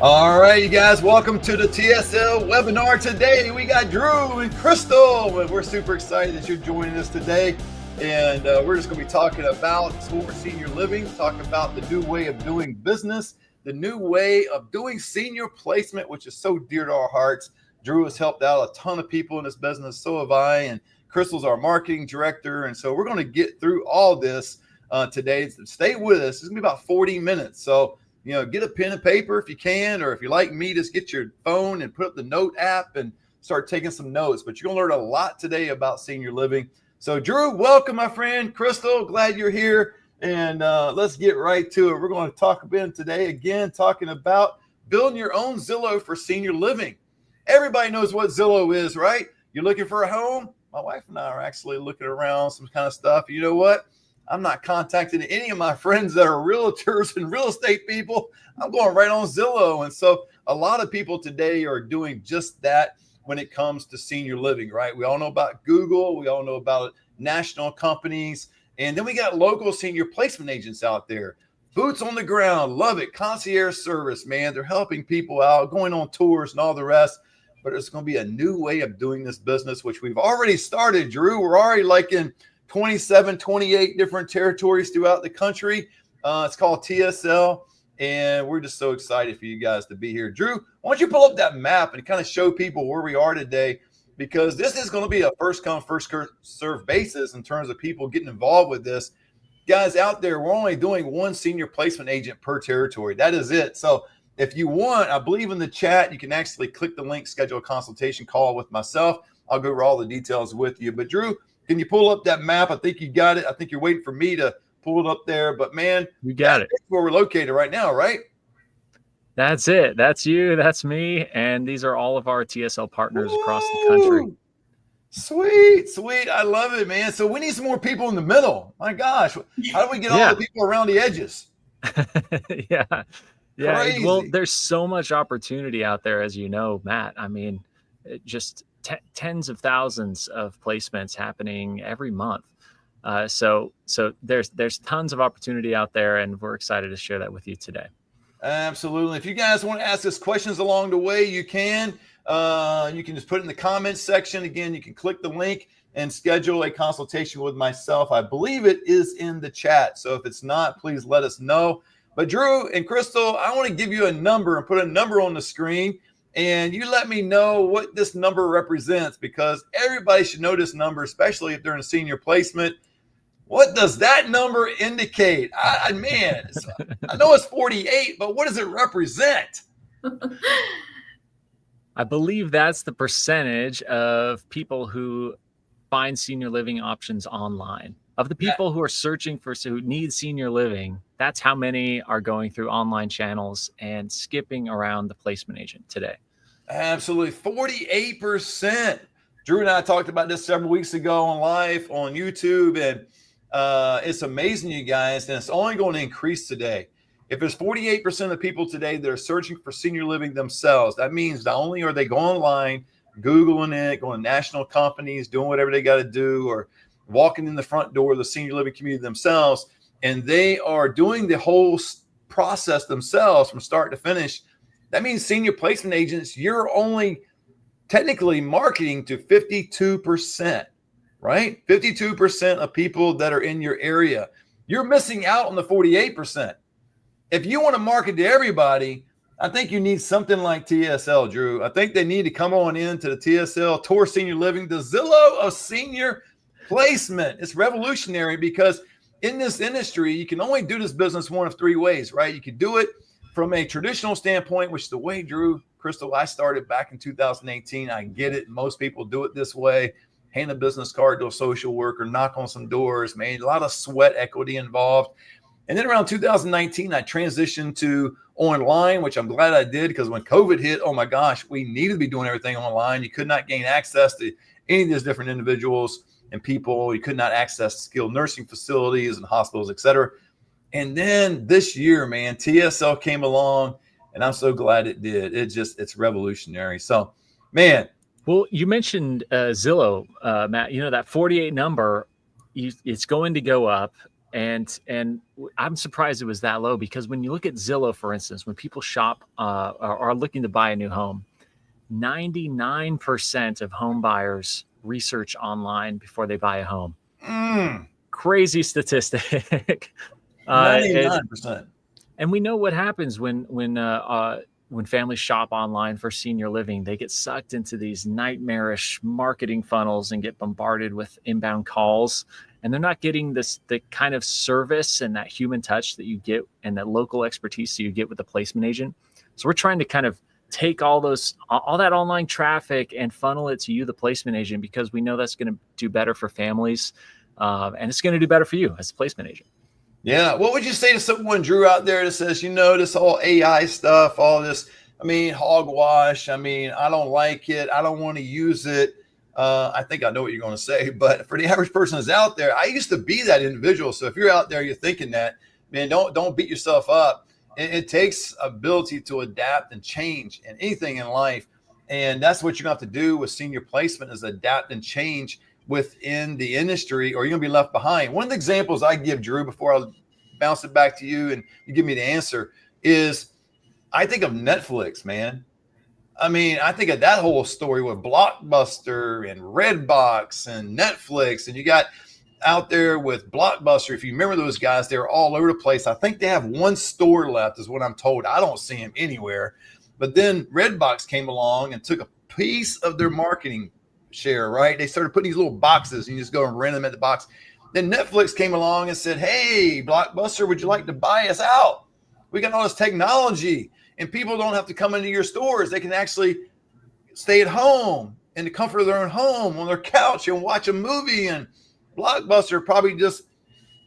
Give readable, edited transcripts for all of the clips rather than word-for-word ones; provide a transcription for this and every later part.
All right, you guys, welcome to the TSL webinar today. We got Drew and Crystal, and we're super excited that you're joining us today. And we're just going to be talking about senior living, talking about the new way of doing business, the new way of doing senior placement, which is so dear to our hearts. Drew has helped out a ton of people in this business, so have I, and Crystal's our marketing director. And so we're going to get through all this today. Stay with us. It's going to be about 40 minutes. So get a pen and paper if you can, or if you're like me, just get your phone and put up the note app and start taking some notes. But you're going to learn a lot today about senior living. So Drew, welcome, my friend. Crystal, glad you're here. And let's get right to it. We're going to talk about today, again, talking about building your own Zillow for senior living. Everybody knows what Zillow is, right? You're looking for a home? My wife and I are actually looking around some kind of stuff. You know what? I'm not contacting any of my friends that are realtors and real estate people. I'm going right on Zillow. And so a lot of people today are doing just that when it comes to senior living, right? We all know about Google. We all know about national companies. And then we got local senior placement agents out there. Boots on the ground. Love it. Concierge service, man. They're helping people out, going on tours and all the rest. But it's going to be a new way of doing this business, which we've already started, Drew. We're already like in 27, 28 different territories throughout the country. It's called TSL, and we're just so excited for you guys to be here. Drew, why don't you pull up that map and kind of show people where we are today, because this is going to be a first come, first serve basis in terms of people getting involved with this. Guys out there, we're only doing one senior placement agent per territory. That is it. So if you want, I believe in the chat, you can actually click the link, schedule a consultation call with myself. I'll go over all the details with you. But Drew, can you pull up that map? I think you got it. I think you're waiting for me to pull it up there. But, man, you got it. That's where we're located right now, right? That's it. That's you. That's me. And these are all of our TSL partners across the country. Sweet. I love it, man. So we need some more people in the middle. My gosh. How do we get all the people around the edges? Yeah. Crazy. Well, there's so much opportunity out there, as you know, Matt. I mean, just tens of thousands of placements happening every month. So there's tons of opportunity out there, and we're excited to share that with you today. Absolutely. If you guys want to ask us questions along the way, you can. You can just put it in the comments section. Again, you can click the link and schedule a consultation with myself. I believe it is in the chat. So if it's not, please let us know. But Drew and Crystal, I want to give you a number and put a number on the screen. And you let me know what this number represents, because everybody should know this number, especially if they're in a senior placement. What does that number indicate? I know it's 48, but what does it represent? I believe that's the percentage of people who find senior living options online. Of the people who are searching who need senior living, that's how many are going through online channels and skipping around the placement agent today. Absolutely. 48%. Drew and I talked about this several weeks ago on live on YouTube, and it's amazing, you guys, and it's only going to increase today. If there's 48% of people today that are searching for senior living themselves, that means not only are they going online, Googling it, going to national companies, doing whatever they got to do, or walking in the front door of the senior living community themselves, and they are doing the whole process themselves from start to finish. That means senior placement agents, you're only technically marketing to 52%, right? 52% of people that are in your area. You're missing out on the 48%. If you want to market to everybody, I think you need something like TSL, Drew. I think they need to come on into the TSL Tour Senior Living, the Zillow of senior placement. It's revolutionary, because in this industry, you can only do this business one of three ways, right? You can do it from a traditional standpoint, which is the way, Drew, Crystal, I started back in 2018. I get it. Most people do it this way. Hand a business card to a social worker, knock on some doors, man. A lot of sweat equity involved. And then around 2019, I transitioned to online, which I'm glad I did, because when COVID hit, oh my gosh, we needed to be doing everything online. You could not gain access to any of these different individuals and people. You could not access skilled nursing facilities and hospitals, et cetera. And then this year, man, TSL came along, and I'm so glad it did. It's revolutionary. So, man. Well, you mentioned Zillow, Matt. You know, that 48 number, it's going to go up. And I'm surprised it was that low, because when you look at Zillow, for instance, when people shop or are looking to buy a new home, 99% of home buyers research online before they buy a home. Crazy statistic. 99%. And we know what happens when families shop online for senior living. They get sucked into these nightmarish marketing funnels and get bombarded with inbound calls, and they're not getting the kind of service and that human touch that you get and that local expertise that you get with the placement agent. So we're trying to kind of take all that online traffic and funnel it to you, the placement agent, because we know that's going to do better for families, and it's going to do better for you as a placement agent. Yeah. What would you say to someone, Drew, out there that says, this whole AI stuff, all this, hogwash. I don't like it. I don't want to use it. I think I know what you're going to say, but for the average person that's out there, I used to be that individual. So if you're out there, you're thinking that, man, don't beat yourself up. It takes ability to adapt and change in anything in life. And that's what you're going to have to do with senior placement, is adapt and change within the industry, or you're going to be left behind. One of the examples I give, Drew, before I bounce it back to you and you give me the answer, is I think of Netflix, man. I think of that whole story with Blockbuster and Redbox and Netflix, and you got out there with Blockbuster. If you remember those guys, they're all over the place. I think they have one store left, is what I'm told. I don't see them anywhere. But then Redbox came along and took a piece of their marketing share, right? They started putting these little boxes, and you just go and rent them at the box. Then Netflix came along and said, hey, Blockbuster, would you like to buy us out? We got all this technology, and people don't have to come into your stores. They can actually stay at home in the comfort of their own home on their couch and watch a movie. And Blockbuster probably just,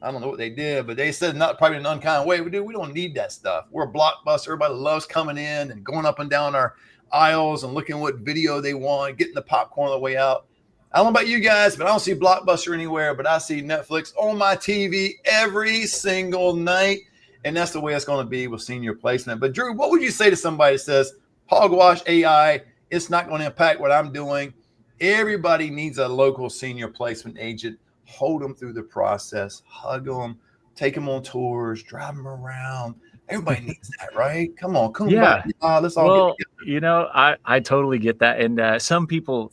I don't know what they did, but they said, not probably in an unkind way, we don't need that stuff. We're a Blockbuster. Everybody loves coming in and going up and down our aisles and looking what video they want, getting the popcorn on the way out. I don't know about you guys, but I don't see Blockbuster anywhere, but I see Netflix on my TV every single night. And that's the way it's going to be with senior placement. But Drew, what would you say to somebody that says, hogwash AI, it's not going to impact what I'm doing? Everybody needs a local senior placement agent. Hold them through the process, hug them, take them on tours, drive them around. Everybody needs that, right? Come on, Yeah. let's all get together. I totally get that, and some people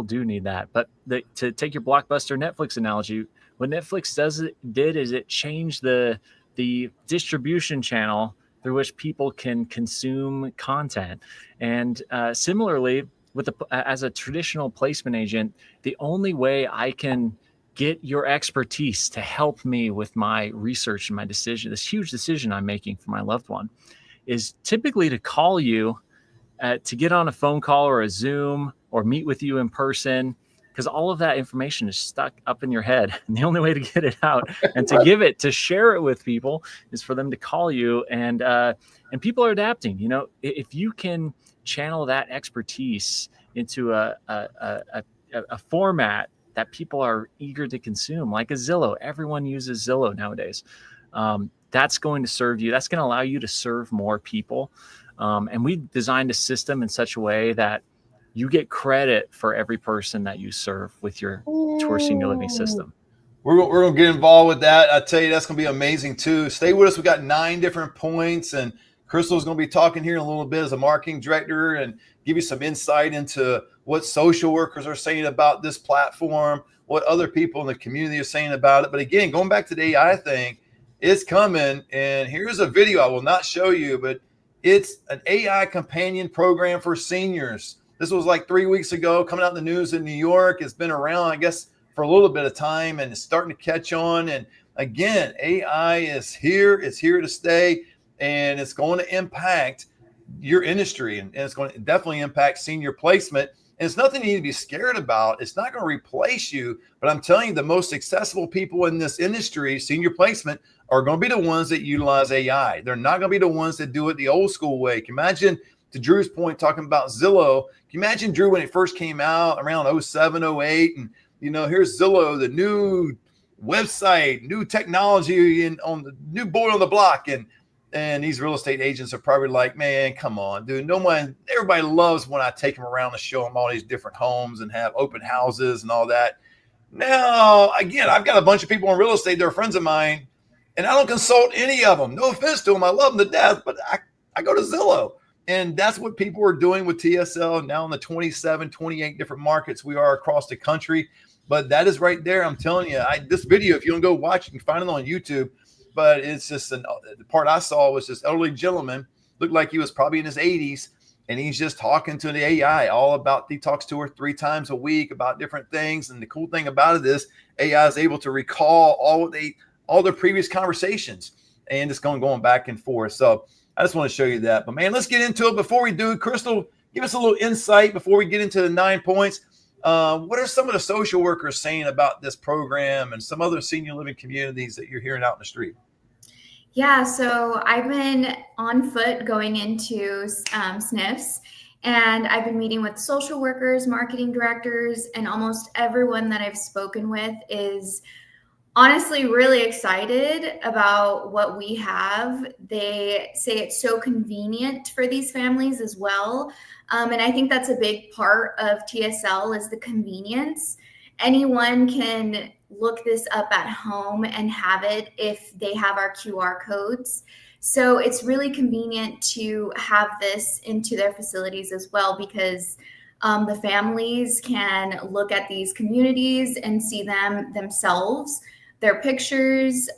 do need that. But to take your Blockbuster Netflix analogy, what Netflix did is it changed the distribution channel through which people can consume content. And similarly, as a traditional placement agent, the only way I can get your expertise to help me with my research and my decision, this huge decision I'm making for my loved one, is typically to call you, to get on a phone call or a Zoom or meet with you in person, because all of that information is stuck up in your head. And the only way to get it out and to share it with people is for them to call you. And people are adapting. If you can channel that expertise into a format that people are eager to consume, like a Zillow. Everyone uses Zillow nowadays. That's going to serve you. That's going to allow you to serve more people. And we designed a system in such a way that you get credit for every person that you serve with your tour senior living system. We're going to get involved with that. I tell you, that's going to be amazing too. Stay with us. We got 9 different points, and Crystal's going to be talking here in a little bit as a marketing director and give you some insight into what social workers are saying about this platform, what other people in the community are saying about it. But again, going back to the AI thing, it's coming. And here's a video I will not show you, but it's an AI companion program for seniors. This was like 3 weeks ago, coming out in the news in New York. It's been around, I guess, for a little bit of time, and it's starting to catch on. And again, AI is here. It's here to stay, and it's going to impact your industry, and it's going to definitely impact senior placement. And it's nothing you need to be scared about. It's not going to replace you, but I'm telling you, the most successful people in this industry, senior placement, are going to be the ones that utilize AI. They're not going to be the ones that do it the old school way. Can you imagine, to Drew's point, talking about Zillow, can you imagine, Drew, when it first came out around 07, 08, and here's Zillow, the new website, new technology, and on the new board on the block, and these real estate agents are probably like, man, come on, dude. Everybody loves when I take them around to show them all these different homes and have open houses and all that. Now, again, I've got a bunch of people in real estate. They're friends of mine. and I don't consult any of them. No offense to them. I love them to death, but I go to Zillow. And that's what people are doing with TSL now in the 27, 28 different markets we are across the country. But that is right there. I'm telling you, this video, if you don't go watch, you can find it on YouTube. But it's just the part I saw was this elderly gentleman, looked like he was probably in his 80s. And he's just talking to the AI all about, he talks to her 3 times a week about different things. And the cool thing about it is AI is able to recall all their previous conversations, and it's going back and forth. So I just want to show you that. But man, let's get into it. Before we do, Crystal, give us a little insight before we get into the 9 points. What are some of the social workers saying about this program and some other senior living communities that you're hearing out in the street? Yeah, so I've been on foot going into SNFs, and I've been meeting with social workers, marketing directors, and almost everyone that I've spoken with is honestly really excited about what we have. They say it's so convenient for these families as well. And I think that's a big part of TSL is the convenience. Anyone can look this up at home and have it if they have our QR codes. So it's really convenient to have this into their facilities as well, because the families can look at these communities and see them themselves, their pictures.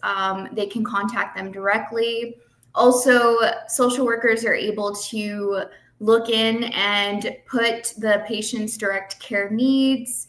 They can contact them directly. Also, social workers are able to look in and put the patient's direct care needs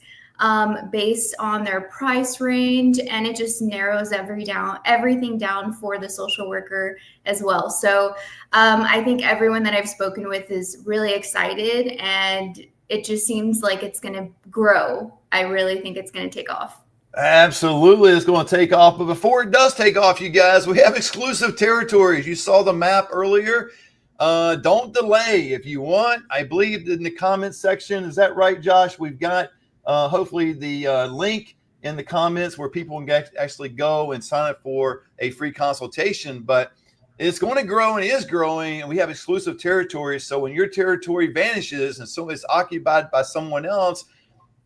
based on their price range, and it just narrows everything down for the social worker as well. So I think everyone that I've spoken with is really excited, and it just seems like it's going to grow. I really think it's going to take off. Absolutely, it's going to take off. But before it does take off, you guys, we have exclusive territories. You saw the map earlier. Don't delay if you want. I believe in the comments section, is that right, Josh? We've got hopefully the link in the comments where people can actually go and sign up for a free consultation. But it's going to grow, and it is growing, and we have exclusive territories. So when your territory vanishes and so it's occupied by someone else,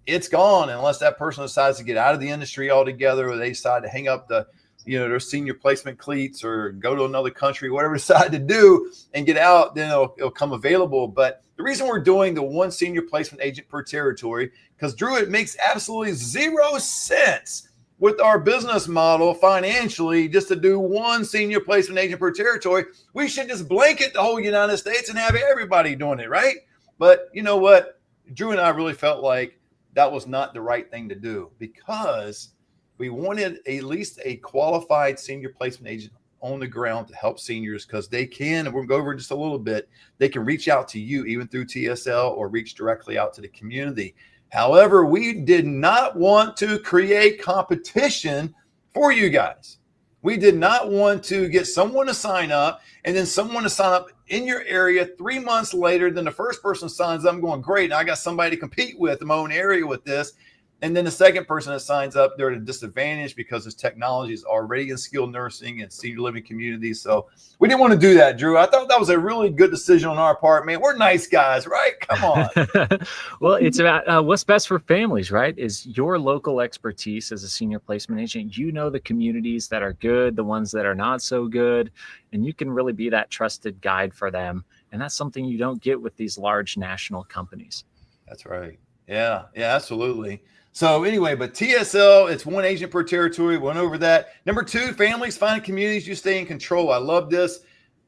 it's gone unless that person decides to get out of the industry altogether, or they decide to hang up their senior placement cleats or go to another country, whatever they decide to do and get out, then it'll come available. But the reason we're doing the 1 senior placement agent per territory, because Drew, it makes absolutely 0 sense with our business model financially just to do 1 senior placement agent per territory. We should just blanket the whole United States and have everybody doing it, right? But you know what? Drew and I really felt like that was not the right thing to do, because we wanted at least a qualified senior placement agent on the ground to help seniors, because they can, and we'll go over just a little bit, they can reach out to you even through TSL or reach directly out to the community. However, we did not want to create competition for you guys. We did not want to get someone to sign up and then someone to sign up in your area 3 months later than the first person signs up. I'm going, great, now I got somebody to compete with in my own area with this. And then the second person that signs up, they're at a disadvantage because this technology is already in skilled nursing and senior living communities. So we didn't want to do that, Drew. I thought that was a really good decision on our part, man. We're nice guys, right? Come on. Well, it's about what's best for families, right? Is your local expertise as a senior placement agent. You know the communities that are good, the ones that are not so good, and you can really be that trusted guide for them. And that's something you don't get with these large national companies. That's right. Yeah, absolutely. So anyway, but TSL, it's 1 agent per territory. Went over that. Number 2, families find communities you stay in control. I love this.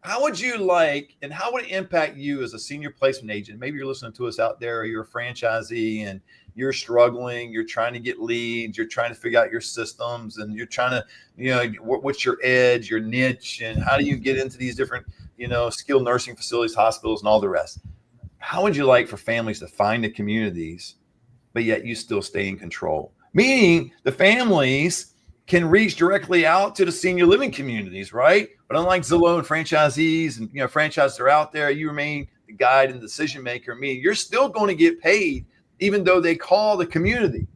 How would you like, and how would it impact you as a senior placement agent? Maybe you're listening to us out there, or you're a franchisee and you're struggling. You're trying to get leads. You're trying to figure out your systems, and you're trying to, what's your edge, your niche, and how do you get into these different, skilled nursing facilities, hospitals, and all the rest. How would you like for families to find the communities, but yet you still stay in control? Meaning the families can reach directly out to the senior living communities, right? But unlike Zillow and franchisees and franchises are out there, you remain the guide and decision maker. Meaning you're still going to get paid even though they call the community.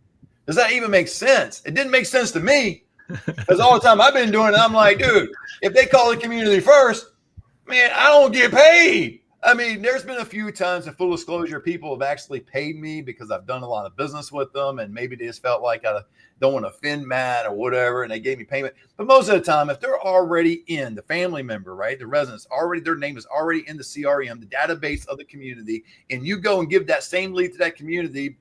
Does that even make sense? It didn't make sense to me, because all the time I've been doing it, I'm like, dude, if they call the community first, man, I don't get paid. I mean, there's been a few times, in full disclosure, people have actually paid me because I've done a lot of business with them, and maybe they just felt like I don't want to offend Matt or whatever, and they gave me payment. But most of the time, if they're already in the family member, right, the residents already, their name is already in the CRM, the database of the community, and you go and give that same lead to that community,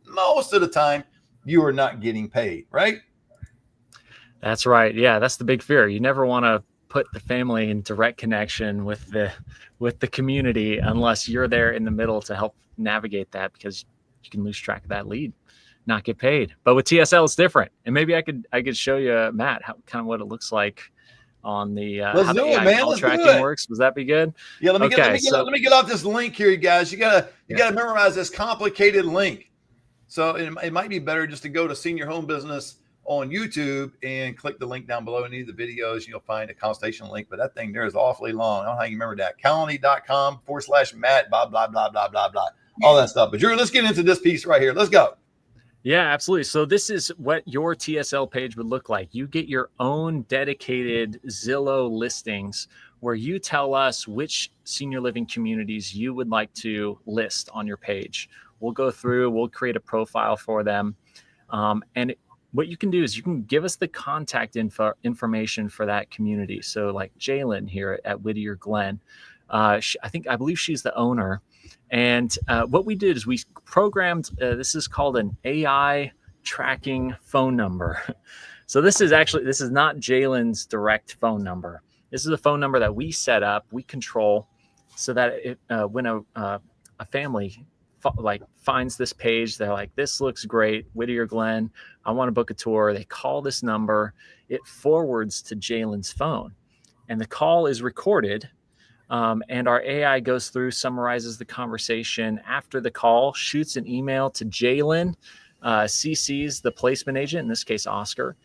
most of the time, you are not getting paid, right? That's right. Yeah, that's the big fear. You never want to put the family in direct connection with the community unless you're there in the middle to help navigate that, because you can lose track of that lead, not get paid. But with TSL, it's different. And maybe I could show you, Matt, how kind of what it looks like on the how the AI call tracking works. Does that be good? Yeah, let me get off this link here, you guys. You gotta memorize this complicated link. So it might be better just to go to Senior Home Business on YouTube and click the link down below. Any of the videos, you'll find a consultation link, but that thing there is awfully long. I don't know how you remember that. Calendly.com/Matt, blah, blah, blah, blah, blah, blah, all that stuff. But Drew, let's get into this piece right here. Let's go. Yeah, absolutely. So this is what your TSL page would look like. You get your own dedicated Zillow listings where you tell us which senior living communities you would like to list on your page. We'll go through, we'll create a profile for them. And what you can do is you can give us the contact information for that community. So like Jalen here at Whittier Glen, I believe she's the owner. And what we did is we programmed, this is called an AI tracking phone number. So this is not Jalen's direct phone number. This is a phone number that we set up, we control, so that when a family finds this page, they're like, this looks great, Whittier Glen, I want to book a tour. They call this number, it forwards to Jalen's phone, and the call is recorded. And our AI goes through, summarizes the conversation after the call, shoots an email to Jalen, CCs the placement agent, in this case, Oscar,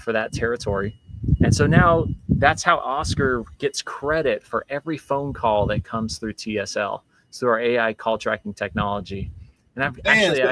for that territory. And so now that's how Oscar gets credit for every phone call that comes through TSL, through our AI call tracking technology. And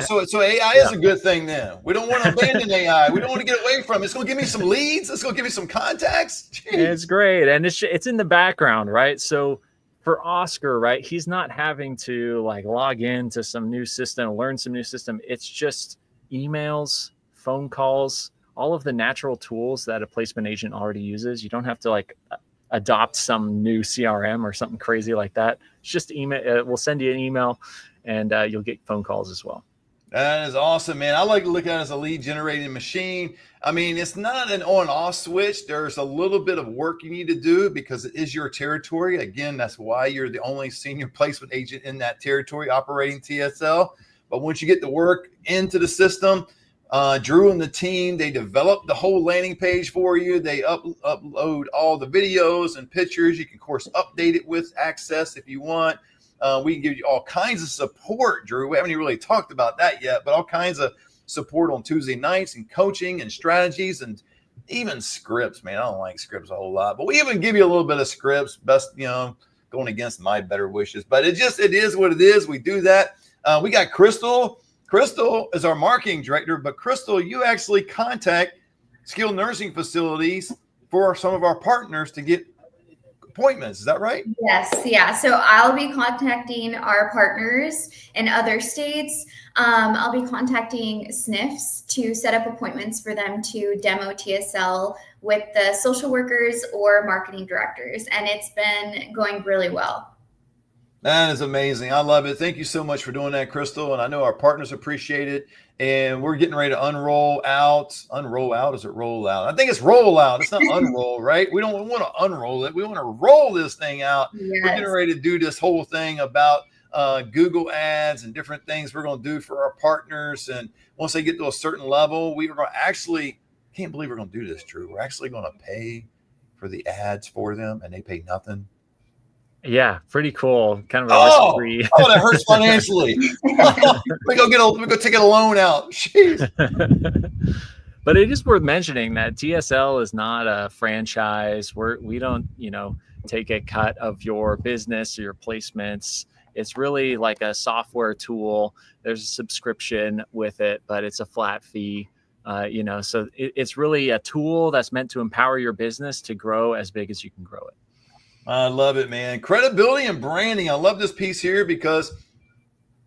so AI is a good thing then. We don't want to abandon AI. We don't want to get away from it. It's going to give me some leads. It's going to give me some contacts. Jeez. It's great. And it's in the background, right? So for Oscar, right, he's not having to like log into some new system, learn some new system. It's just emails, phone calls, all of the natural tools that a placement agent already uses. You don't have to like adopt some new CRM or something crazy like that. It's just email. We'll send you an email, and you'll get phone calls as well. That is awesome, man. I like to look at it as a lead generating machine. I mean, it's not an on-off switch. There's a little bit of work you need to do because it is your territory. Again, that's why you're the only senior placement agent in that territory operating TSL. But once you get the work into the system, Drew and the team, they develop the whole landing page for you. They upload all the videos and pictures. You can, of course, update it with Access if you want. We can give you all kinds of support, Drew. We haven't even really talked about that yet, but all kinds of support on Tuesday nights and coaching and strategies and even scripts, man. I don't like scripts a whole lot, but we even give you a little bit of scripts, best, going against my better wishes, but it is what it is. We do that. We got Crystal. Crystal is our marketing director, but Crystal, you actually contact skilled nursing facilities for some of our partners to get appointments. Is that right? Yes. Yeah. So I'll be contacting our partners in other states. I'll be contacting SNFs to set up appointments for them to demo TSL with the social workers or marketing directors. And it's been going really well. That is amazing. I love it. Thank you so much for doing that, Crystal. And I know our partners appreciate it. And we're getting ready to unroll out. Unroll out? Is it roll out? I think it's roll out. It's not unroll, right? We don't want to unroll it. We want to roll this thing out. Yes. We're getting ready to do this whole thing about Google ads and different things we're going to do for our partners. And once they get to a certain level, we are going to actually, can't believe we're going to do this, Drew. We're actually going to pay for the ads for them and they pay nothing. Yeah, pretty cool. Kind of a risk-free. That hurts financially. we go take a loan out. Jeez. But it is worth mentioning that TSL is not a franchise. We don't, take a cut of your business or your placements. It's really like a software tool. There's a subscription with it, but it's a flat fee. So it's really a tool that's meant to empower your business to grow as big as you can grow it. I love it, man. Credibility and branding. I love this piece here because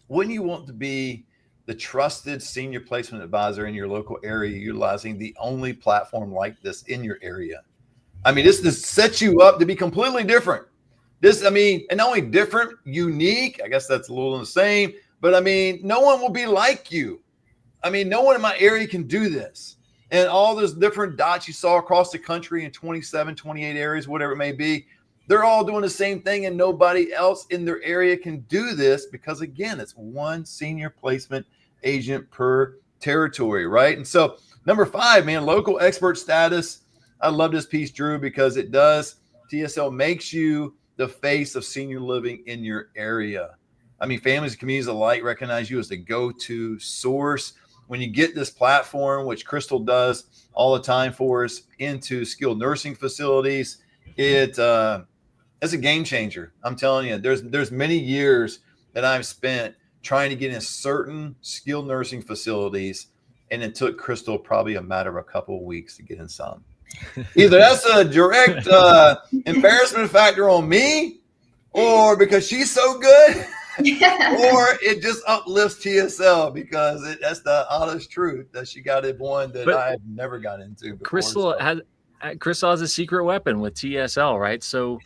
wouldn't you want to be the trusted senior placement advisor in your local area, utilizing the only platform like this in your area? I mean, this sets you up to be completely different. And not only different, unique, I guess that's a little the same, but I mean, no one will be like you. I mean, no one in my area can do this. And all those different dots you saw across the country in 27, 28 areas, whatever it may be, they're all doing the same thing, and nobody else in their area can do this because, again, it's one senior placement agent per territory, right? And so number 5, man, local expert status. I love this piece, Drew, because TSL makes you the face of senior living in your area. I mean, families and communities alike recognize you as the go-to source. When you get this platform, which Crystal does all the time for us, into skilled nursing facilities, it's a game changer. I'm telling you, there's many years that I've spent trying to get in certain skilled nursing facilities, and it took Crystal probably a matter of a couple of weeks to get in some. Either that's a direct embarrassment factor on me, or because she's so good, or it just uplifts TSL because that's the honest truth that she got in one that I've never got into before. Crystal has a secret weapon with TSL, right? So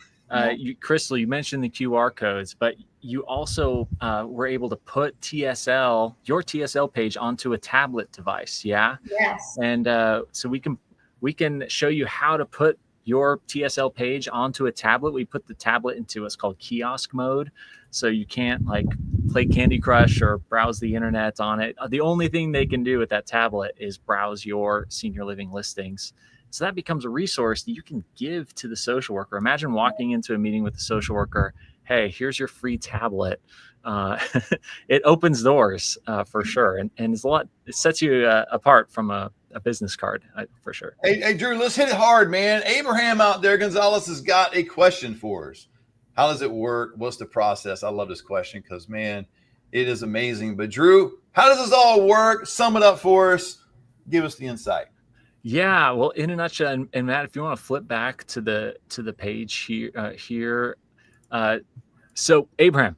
Crystal, you mentioned the QR codes, but you also were able to put your TSL page onto a tablet device. Yeah. Yes. And so we can show you how to put your TSL page onto a tablet. We put the tablet into what's called kiosk mode. So you can't like play Candy Crush or browse the internet on it. The only thing they can do with that tablet is browse your senior living listings. So that becomes a resource that you can give to the social worker. Imagine walking into a meeting with the social worker. Hey, here's your free tablet. It opens doors for sure. And it's it sets you apart from a business card for sure. Hey, Drew, let's hit it hard, man. Abraham out there, Gonzalez, has got a question for us. How does it work? What's the process? I love this question because, man, it is amazing. But Drew, how does this all work? Sum it up for us. Give us the insight. Yeah, well, in a nutshell, and Matt, if you want to flip back to the page here. So Abraham,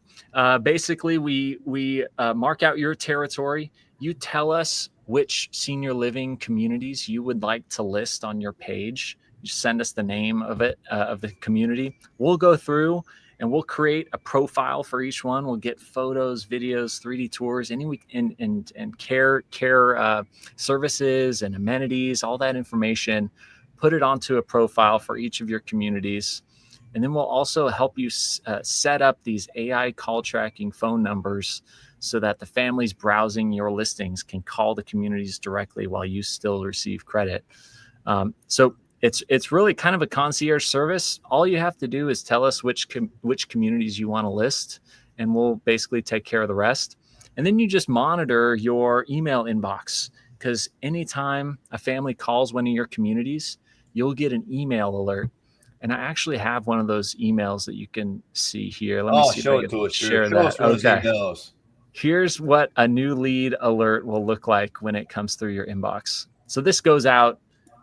basically we mark out your territory. You tell us which senior living communities you would like to list on your page. You send us the name of it, of the community. We'll go through and we'll create a profile for each one. We'll get photos, videos, 3D tours, and care services and amenities, all that information, put it onto a profile for each of your communities. And then we'll also help you set up these AI call tracking phone numbers so that the families browsing your listings can call the communities directly while you still receive credit. So it's really kind of a concierge service. All you have to do is tell us which communities you want to list, and we'll basically take care of the rest. And then you just monitor your email inbox, because anytime a family calls one of your communities, you'll get an email alert. And I actually have one of those emails that you can see here. Let me see show if I it to can us. share Show us that. those Okay. emails. Here's what a new lead alert will look like when it comes through your inbox. So this goes out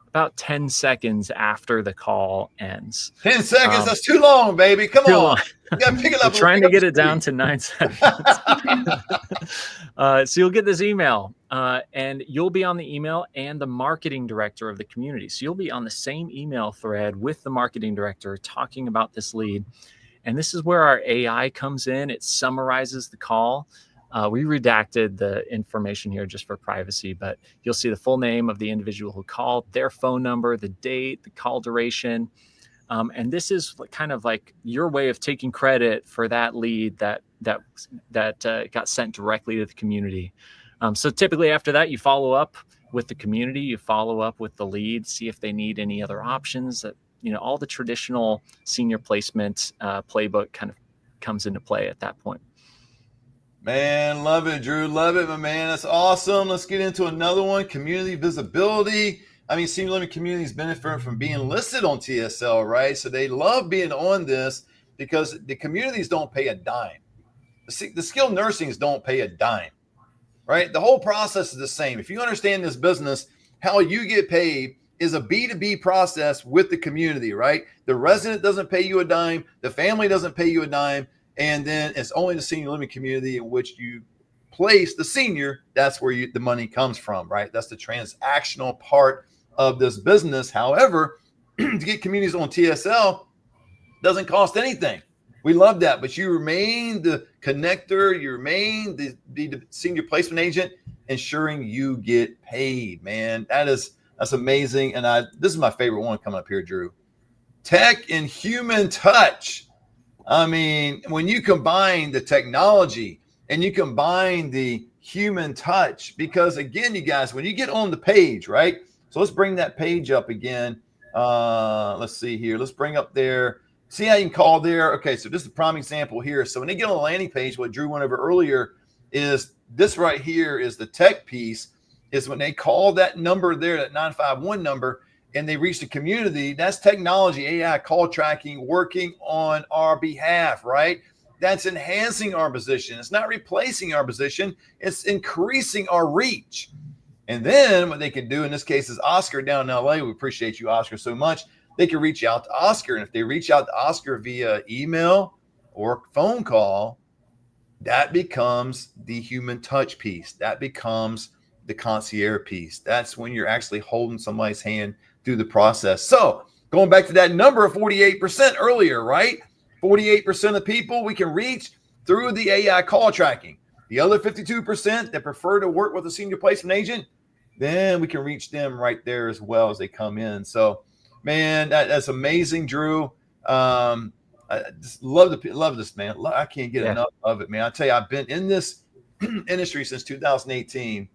about 10 seconds after the call ends. 10 seconds, that's too long, baby. Come on. Long. You gotta pick it up. We're trying to get it down to 9 seconds. So you'll get this email, and you'll be on the email and the marketing director of the community. So you'll be on the same email thread with the marketing director talking about this lead. And this is where our AI comes in. It summarizes the call. We redacted the information here just for privacy, but you'll see the full name of the individual who called, their phone number, the date, the call duration. And this is kind of like your way of taking credit for that lead that got sent directly to the community. So typically after that, you follow up with the community, you follow up with the lead, see if they need any other options. That, all the traditional senior placement playbook kind of comes into play at that point. Man, love it, Drew. Love it, my man. That's awesome. Let's get into another one. Community visibility. I mean, senior living communities benefit from being listed on TSL, right? So they love being on this because the communities don't pay a dime. The skilled nursings don't pay a dime, right? The whole process is the same. If you understand this business, how you get paid is a B2B process with the community, right? The resident doesn't pay you a dime. The family doesn't pay you a dime. And then it's only the senior living community in which you place the senior. That's where the money comes from, right? That's the transactional part of this business. However, to get communities on TSL doesn't cost anything. We love that, but you remain the connector, you remain the senior placement agent, ensuring you get paid, man. That's amazing. And this is my favorite one coming up here, Drew. Tech and human touch. I mean, when you combine the technology and you combine the human touch, because again, you guys, when you get on the page, right? So let's bring that page up again. Let's see here. Let's bring up there. See how you can call there. Okay, so this is a prime example here. So when they get on the landing page, what Drew went over earlier is this right here is the tech piece, is when they call that number there, that 951 number, and they reach the community. That's technology, AI, call tracking, working on our behalf, right? That's enhancing our position. It's not replacing our position. It's increasing our reach. And then what they can do in this case is Oscar down in LA. We appreciate you, Oscar, so much. They can reach out to Oscar. And if they reach out to Oscar via email or phone call, that becomes the human touch piece. That becomes the concierge piece. That's when you're actually holding somebody's hand through the process. So going back to that number of 48% earlier, right? 48% of people we can reach through the AI call tracking. The other 52% that prefer to work with a senior placement agent, then we can reach them right there as well as they come in. So, man, that's amazing, Drew. I just love this, man. I can't get enough of it, man. I tell you, I've been in this industry since 2018,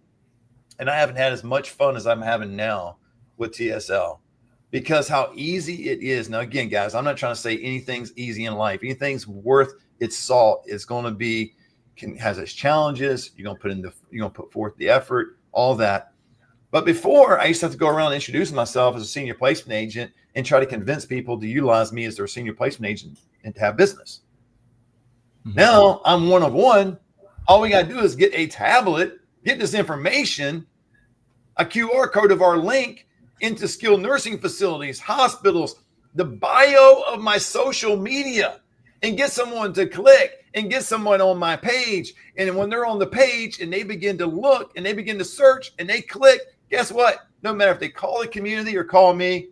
and I haven't had as much fun as I'm having now with TSL, because how easy it is. Now, again, guys, I'm not trying to say anything's easy in life. Anything's worth its salt is going to be, has its challenges. You're going to put forth the effort, all that. But before, I used to have to go around introducing myself as a senior placement agent and try to convince people to utilize me as their senior placement agent and to have business. Mm-hmm. Now I'm one of one. All we got to do is get a tablet, get this information, a QR code of our link into skilled nursing facilities, hospitals, the bio of my social media, and get someone to click and get someone on my page. And when they're on the page and they begin to look and they begin to search and they click, guess what? No matter if they call the community or call me,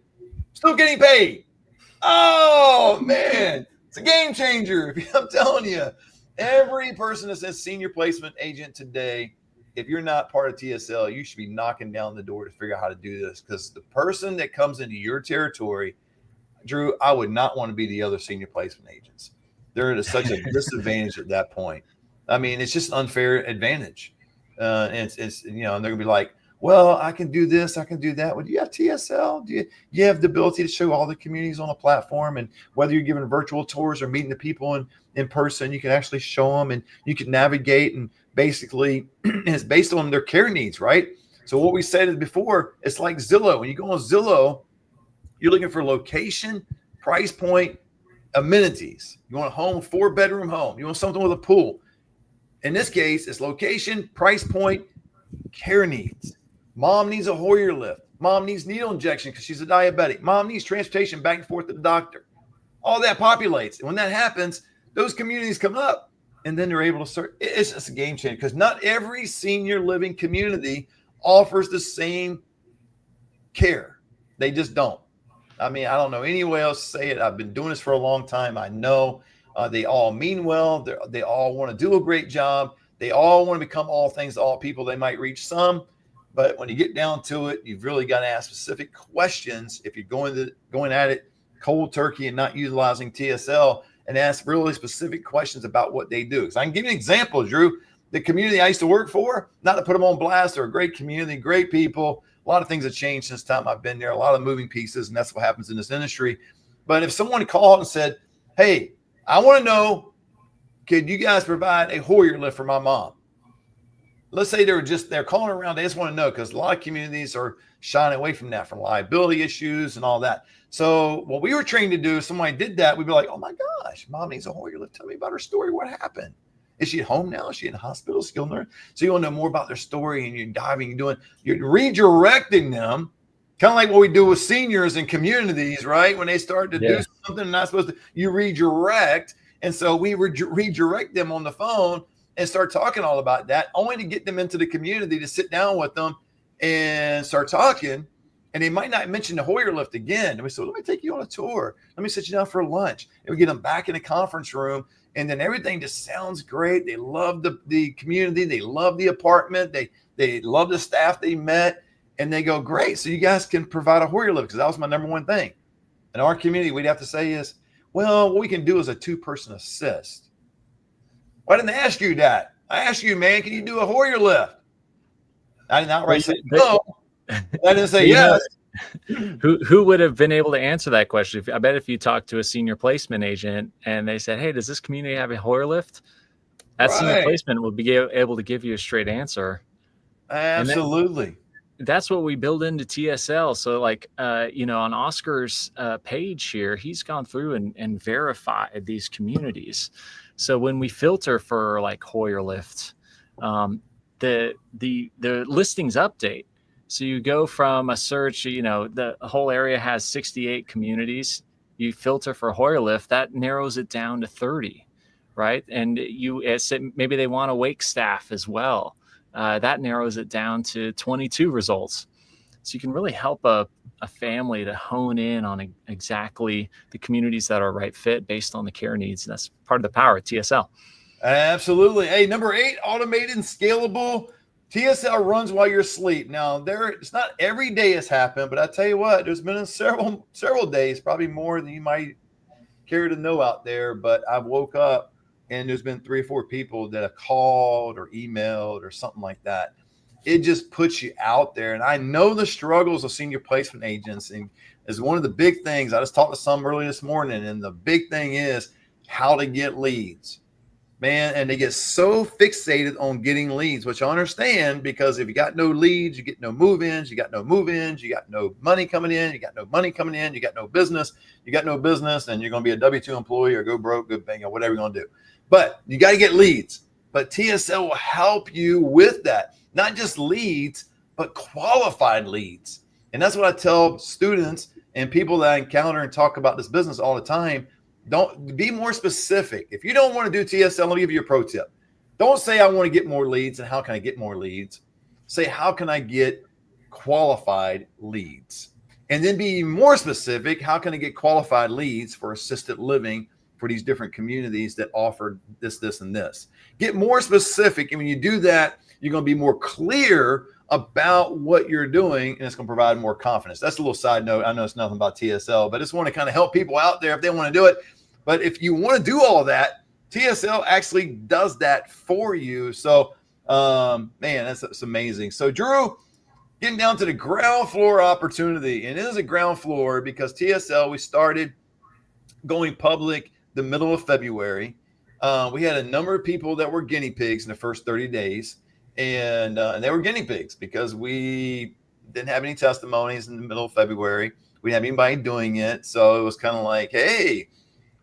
still getting paid. Oh, man, it's a game changer. I'm telling you, every person that says senior placement agent today, if you're not part of TSL, you should be knocking down the door to figure out how to do this, because the person that comes into your territory, Drew, I would not want to be the other senior placement agents. They're at such a disadvantage at that point. I mean, it's just an unfair advantage. And it's and they're gonna be like, well, I can do this, I can do that. Well, do you have TSL? Do you have the ability to show all the communities on a platform? And whether you're giving virtual tours or meeting the people in person, you can actually show them and you can navigate. And basically, it's based on their care needs, right? So what we said before, it's like Zillow. When you go on Zillow, you're looking for location, price point, amenities. You want a home, 4-bedroom home. You want something with a pool. In this case, it's location, price point, care needs. Mom needs a Hoyer lift. Mom needs needle injection because she's a diabetic. Mom needs transportation back and forth to the doctor. All that populates. And when that happens, those communities come up and then they're able to start. It's just a game changer, because not every senior living community offers the same care. They just don't. I mean, I don't know any way else to say it. I've been doing this for a long time. I know they all mean well. They all want to do a great job. They all want to become all things to all people. They might reach some, but when you get down to it, you've really got to ask specific questions. If you're going at it cold turkey and not utilizing TSL, and ask really specific questions about what they do. So I can give you an example, Drew. The community I used to work for, not to put them on blast, they're a great community, great people. A lot of things have changed since the time I've been there, a lot of moving pieces, and that's what happens in this industry. But if someone called and said, hey, I want to know, could you guys provide a Hoyer lift for my mom? Let's say they're calling around. They just want to know, because a lot of communities are shying away from that, from liability issues and all that. So what we were trained to do, if somebody did that, we'd be like, oh my gosh, mom needs a Hoyer lift. Tell me about her story. What happened? Is she at home now? Is she in the hospital, skilled nurse? So you want to know more about their story, and you're diving, you're redirecting them Kind of like what we do with seniors in communities, right? When they start to do something they're not supposed to, you redirect. And so we redirect them on the phone and start talking all about that, only to get them into the community to sit down with them and start talking. And they might not mention the Hoyer lift again. And we say, let me take you on a tour. Let me sit you down for lunch. And we get them back in the conference room. And then everything just sounds great. They love the community. They love the apartment. They love the staff they met. And they go, great. So you guys can provide a Hoyer lift, because that was my number one thing. In our community, we'd have to say is, well, what we can do is a 2-person assist. Why didn't I ask you that? I asked you, man, can you do a Hoyer lift? I didn't outright say no. I didn't say yes. Who would have been able to answer that question? I bet if you talked to a senior placement agent and they said, hey, does this community have a Hoyer lift? That senior placement would be able to give you a straight answer. Absolutely. That's what we build into TSL. So like, on Oscar's page here, he's gone through and verified these communities. So when we filter for like Hoyer lift, the listings update. So you go from a search, the whole area has 68 communities. You filter for Hoyer lift, that narrows it down to 30, right? And maybe they want a wake staff as well. That narrows it down to 22 results. So you can really help a family to hone in on exactly the communities that are right fit based on the care needs. And that's part of the power of TSL. Absolutely. Hey, number 8, automated and scalable. TSL runs while you're asleep. Now, it's not every day has happened, but I tell you what, there's been several days, probably more than you might care to know out there. But I've woke up and there's been 3 or 4 people that have called or emailed or something like that. It just puts you out there. And I know the struggles of senior placement agents, and is one of the big things. I just talked to some early this morning, and the big thing is how to get leads, man. And they get so fixated on getting leads, which I understand, because if you got no leads, you get no move-ins, you got no move-ins, you got no money coming in, you got no money coming in, you got no business, and you're going to be a W-2 employee or go broke, good thing, or whatever you're going to do. But you got to get leads. But TSL will help you with that. Not just leads, but qualified leads. And that's what I tell students and people that I encounter and talk about this business all the time. Don't be more specific. If you don't want to do TSL, let me give you a pro tip. Don't say I want to get more leads and how can I get more leads. Say, how can I get qualified leads? And then be more specific. How can I get qualified leads for assisted living for these different communities that offer this, this, and this? Get more specific. And when you do that, you're going to be more clear about what you're doing, and it's going to provide more confidence. That's a little side note. I know it's nothing about TSL, but I just want to kind of help people out there if they want to do it. But if you want to do all of that, TSL actually does that for you. So, man, that's amazing. So, Drew, getting down to the ground floor opportunity, and it is a ground floor because TSL, we started going public the middle of February. We had a number of people that were guinea pigs in the first 30 days. And they were guinea pigs because we didn't have any testimonies in the middle of February. We didn't have anybody doing it. So it was kind of like, hey,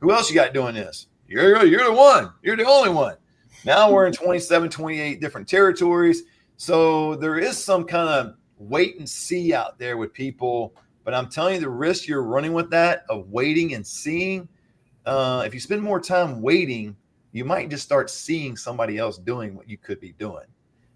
who else you got doing this? You're the one. You're the only one. Now we're in 27, 28 different territories. So there is some kind of wait and see out there with people. But I'm telling you, the risk you're running with that of waiting and seeing, if you spend more time waiting, you might just start seeing somebody else doing what you could be doing.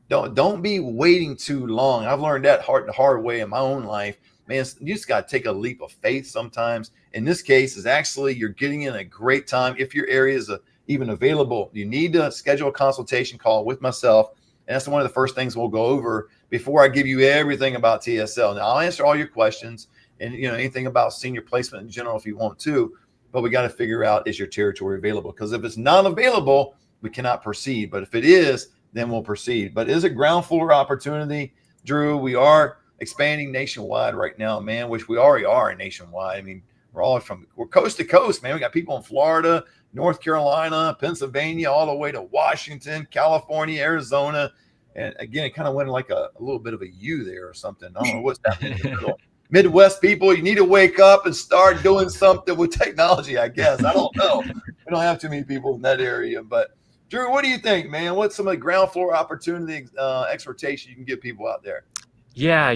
Don't be waiting too long. I've learned that the hard way in my own life. Man, you just got to take a leap of faith sometimes. In this case, is actually you're getting in a great time. If your area is even available, you need to schedule a consultation call with myself. And that's one of the first things we'll go over before I give you everything about TSL. Now, I'll answer all your questions and anything about senior placement in general if you want to. But we got to figure out, is your territory available? Because if it's not available, we cannot proceed. But if it is, then we'll proceed. But it is a ground floor opportunity, Drew. We are expanding nationwide right now, man, which we already are nationwide. I mean, we're coast to coast, man. We got people in Florida, North Carolina, Pennsylvania, all the way to Washington, California, Arizona. And again, it kind of went like a little bit of a U there or something. I don't know what's happening in the middle. Midwest people, you need to wake up and start doing something with technology, I guess. I don't know. We don't have too many people in that area, but Drew, what do you think, man? What's some of the ground floor opportunity exhortation you can give people out there? Yeah,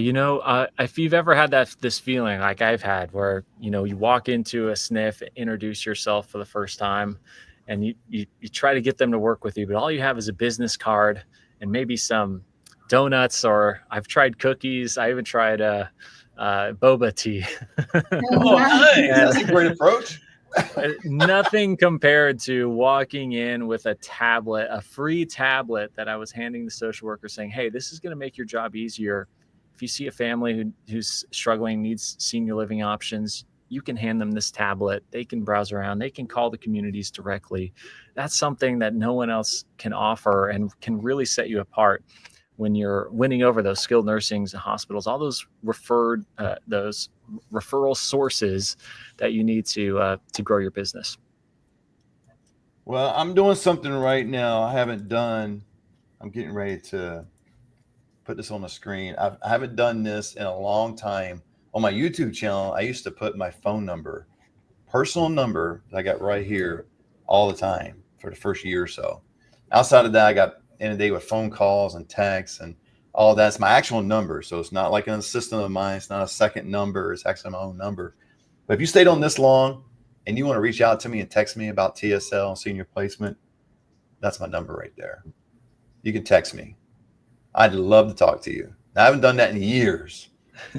if you've ever had this feeling like I've had, where you walk into a sniff, introduce yourself for the first time, and you try to get them to work with you, but all you have is a business card and maybe some donuts, or I've tried cookies. I even tried boba tea. Oh, Oh, wow. nice. And That's a great approach. nothing compared to walking in with a free tablet that I was handing the social worker, saying, "Hey, this is going to make your job easier. If you see a family who's struggling, needs senior living options, you can hand them this tablet. They can browse around. They can call the communities directly." That's something that no one else can offer and can really set you apart when you're winning over those skilled nursings and hospitals, all those referral sources that you need to grow your business. Well, I'm doing something right now I'm getting ready to put this on the screen. I haven't done this in a long time. On my YouTube channel, I used to put my phone number, personal number that I got right here all the time for the first year or so. Outside of that, I got inundated with phone calls and texts and all that's my actual number. So it's not like an assistant of mine. It's not a second number. It's actually my own number. But if you stayed on this long and you want to reach out to me and text me about TSL senior placement, that's my number right there. You can text me. I'd love to talk to you. I haven't done that in years.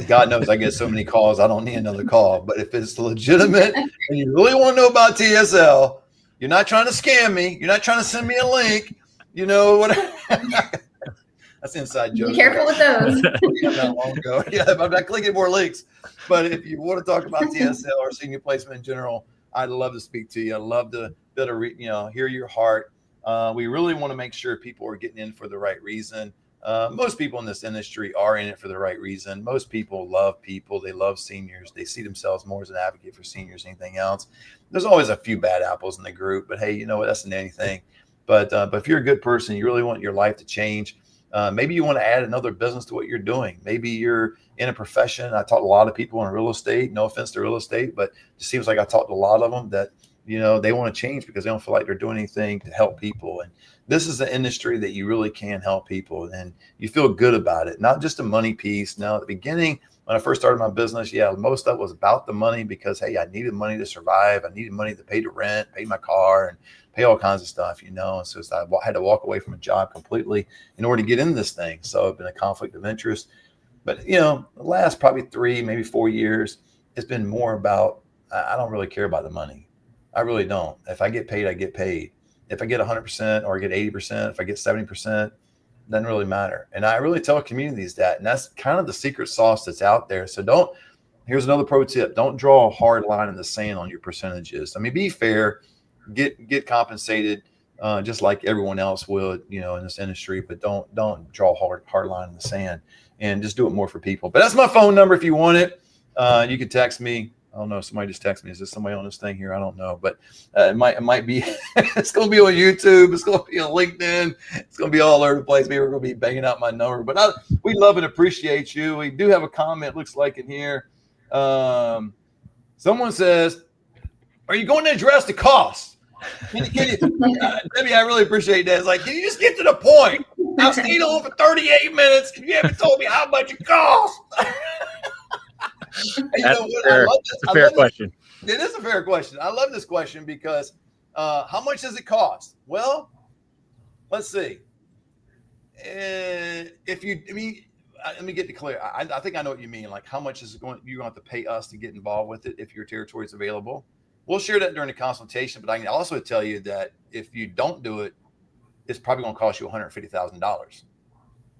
God knows I get so many calls, I don't need another call. But if it's legitimate and you really want to know about TSL, you're not trying to scam me. You're not trying to send me a link. You know what? That's inside joke. Be careful with those. Not long ago. Yeah, I'm not clicking more links. But if you want to talk about TSL or senior placement in general, I'd love to speak to you. I'd love to be able to hear your heart. We really want to make sure people are getting in for the right reason. Most people in this industry are in it for the right reason. Most people love people. They love seniors. They see themselves more as an advocate for seniors than anything else. There's always a few bad apples in the group, but hey, you know what? That's in anything. But if you're a good person, you really want your life to change. Maybe you want to add another business to what you're doing. Maybe you're in a profession. I talk to a lot of people in real estate. No offense to real estate, but it seems like I talked to a lot of them that they want to change because they don't feel like they're doing anything to help people. And this is an industry that you really can help people and you feel good about it. Not just a money piece. Now, at the beginning, when I first started my business, most of it was about the money because, hey, I needed money to survive. I needed money to pay the rent, pay my car, and pay all kinds of stuff, And so I had to walk away from a job completely in order to get in this thing. So it's been a conflict of interest. But, the last probably 3, maybe 4 years, it's been more about, I don't really care about the money. I really don't. If I get paid, I get paid. If I get 100% or I get 80%, if I get 70%, doesn't really matter. And I really tell communities that, and that's kind of the secret sauce that's out there. So here's another pro tip. Don't draw a hard line in the sand on your percentages. I mean, be fair, get compensated just like everyone else would, in this industry, but don't draw a hard line in the sand and just do it more for people. But that's my phone number. If you want it, you can text me. I don't know. Somebody just texted me. Is this somebody on this thing here? I don't know, but it might be. It's going to be on YouTube. It's going to be on LinkedIn. It's going to be all over the place. Maybe we're going to be banging out my number, but we love and appreciate you. We do have a comment. Looks like in here. Someone says, "Are you going to address the cost?" Can you, Debbie, I really appreciate that. It's like, can you just get to the point? I've stayed on for 38 minutes and you haven't told me how much it costs. That's a fair question. It is a fair question. I love this question because how much does it cost? Well, let's see. Let me get it clear. I think I know what you mean. Like, how much is you're going to have to pay us to get involved with it if your territory is available? We'll share that during the consultation, but I can also tell you that if you don't do it, it's probably going to cost you $150,000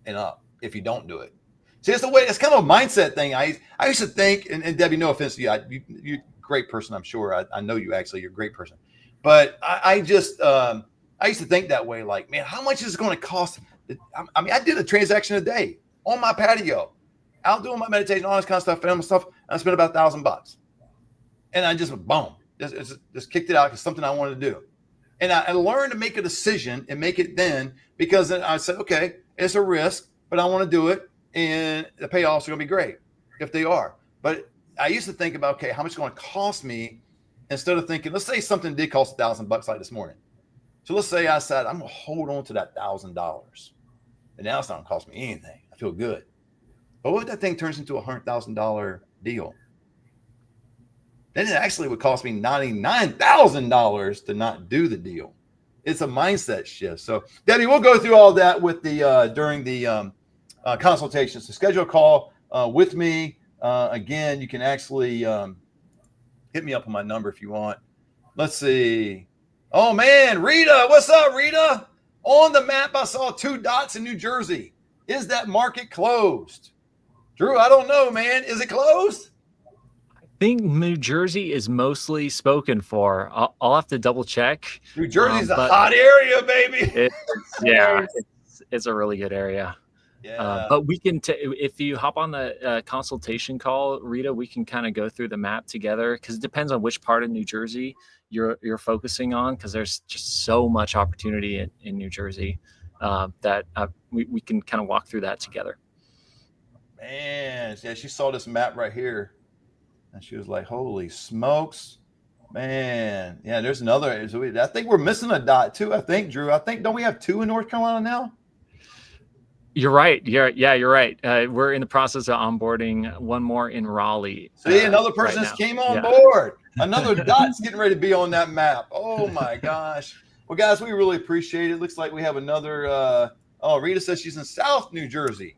and up if you don't do it. See, it's the way. It's kind of a mindset thing. I used to think, and Debbie, no offense to you, you're a great person. I'm sure. I know you actually. You're a great person. But I used to think that way. Like, man, how much is it going to cost? I mean, I did a transaction a day on my patio, out doing my meditation, all this kind of stuff, family stuff. And I spent about $1,000, and I just boom, just kicked it out because something I wanted to do. And I learned to make a decision and make it then, because then I said, okay, it's a risk, but I want to do it. And the payoffs are going to be great if they are. But I used to think about, okay, how much it's going to cost me, instead of thinking, let's say something did cost $1,000 like this morning. So let's say I said, I'm going to hold on to that $1,000. And now it's not going to cost me anything. I feel good. But what if that thing turns into $100,000 deal? Then it actually would cost me $99,000 to not do the deal. It's a mindset shift. So Debbie, we'll go through all that with the during the consultation. So schedule a call with me. Again, you can actually hit me up on my number if you want. Let's see. Oh man, Rita, what's up, Rita? On the map, I saw 2 dots in New Jersey. Is that market closed? Drew, I don't know, man. Is it closed? I think New Jersey is mostly spoken for. I'll have to double check. New Jersey's a hot area, baby. It's a really good area. Yeah. But we can, if you hop on the consultation call, Rita, we can kind of go through the map together, because it depends on which part of New Jersey you're focusing on, because there's just so much opportunity in New Jersey that we can kind of walk through that together. Man, yeah, she saw this map right here, and she was like, "Holy smokes, man!" Yeah, there's another. I think we're missing a dot too. I think, Drew. Don't we have 2 in North Carolina now? You're right. You're right. We're in the process of onboarding one more in Raleigh. See, another person just came on board. Another dot's getting ready to be on that map. Oh my gosh. Well, guys, we really appreciate it. Looks like we have another. Rita says she's in South New Jersey.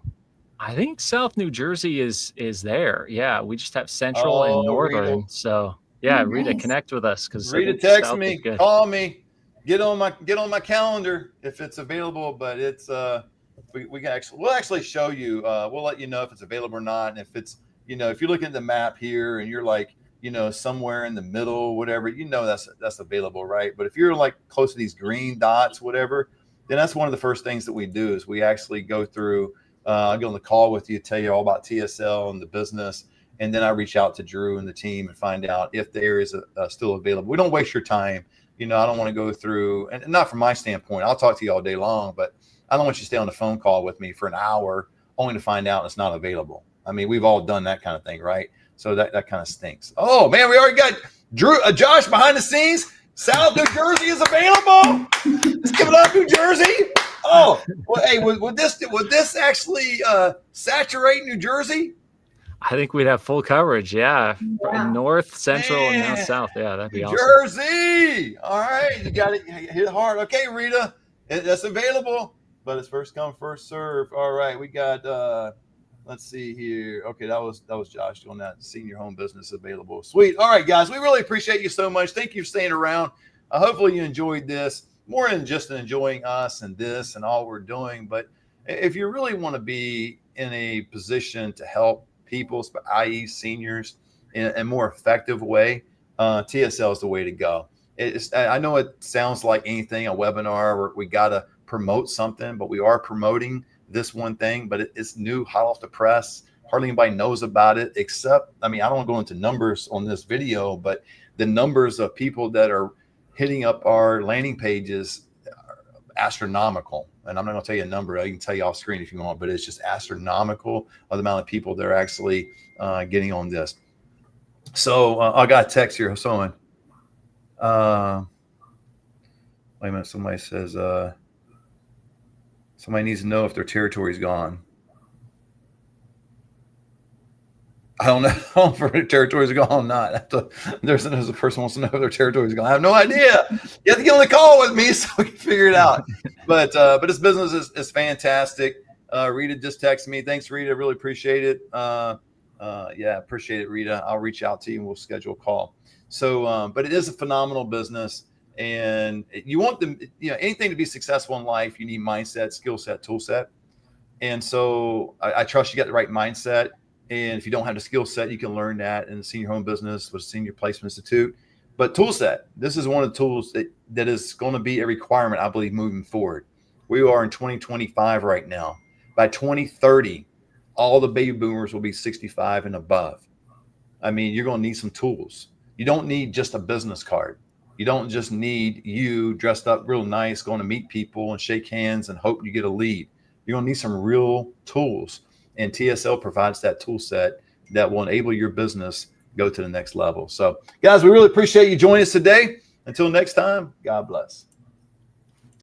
I think South New Jersey is there. Yeah, we just have Central and Northern. Rita. So yeah, nice. Rita, connect with us, because Rita, text me, call me, get on my calendar if it's available. But it's we'll actually show you. We'll let you know if it's available or not, and if it's if you're looking at the map here and you're like somewhere in the middle, whatever, that's available, right? But if you're like close to these green dots, whatever, then that's one of the first things that we do is we actually go through. I'll get on the call with you, tell you all about TSL and the business, and then I reach out to Drew and the team and find out if the area is still available. We don't waste your time. I don't want to go through, and not from my standpoint. I'll talk to you all day long, but I don't want you to stay on the phone call with me for an hour only to find out it's not available. I mean, we've all done that kind of thing, right? So that kind of stinks. Oh man, we already got Josh behind the scenes. South New Jersey is available. Let's give it up, New Jersey. Oh, well, hey, would this actually saturate New Jersy? I think we'd have full coverage. Yeah. North, Central, and now South. Yeah, that'd be awesome. Jersey. All right. You got it. Hit hard. Okay, Rita. That's available, but it's first come, first serve. All right. We got, let's see here. Okay. That was Josh doing that. Senior home business available. Sweet. All right, guys. We really appreciate you so much. Thank you for staying around. Hopefully you enjoyed this. More than just enjoying us and this and all we're doing. But if you really want to be in a position to help people, i.e. seniors, in a more effective way, TSL is the way to go. I know it sounds like anything, a webinar where we got to promote something, but we are promoting this one thing, but it's new, hot off the press. Hardly anybody knows about it, except, I don't want to go into numbers on this video, but the numbers of people that are hitting up our landing pages are astronomical. And I'm not going to tell you a number. I can tell you off screen if you want, but it's just astronomical of the amount of people that are actually getting on this. So I got a text here. Someone, wait a minute. Somebody says, somebody needs to know if their territory's gone. I don't know if their territories are gone or not. There's a person wants to know if their territory is gone. I have no idea. You have to get on the call with me so we can figure it out. But this business is fantastic. Rita just texted me. Thanks, Rita. Really appreciate it. Appreciate it, Rita. I'll reach out to you and we'll schedule a call. So, but it is a phenomenal business, and you want them. Anything to be successful in life, you need mindset, skill set, tool set. And so I trust you got the right mindset. And if you don't have the skill set, you can learn that in the senior home business with Senior Placement Institute. But tool set, this is one of the tools that is going to be a requirement, I believe, moving forward. We are in 2025 right now. By 2030, all the baby boomers will be 65 and above. You're going to need some tools. You don't need just a business card. You don't just need you dressed up real nice, going to meet people and shake hands and hope you get a lead. You're going to need some real tools. And TSL provides that tool set that will enable your business go to the next level. So, guys, we really appreciate you joining us today. Until next time, God bless.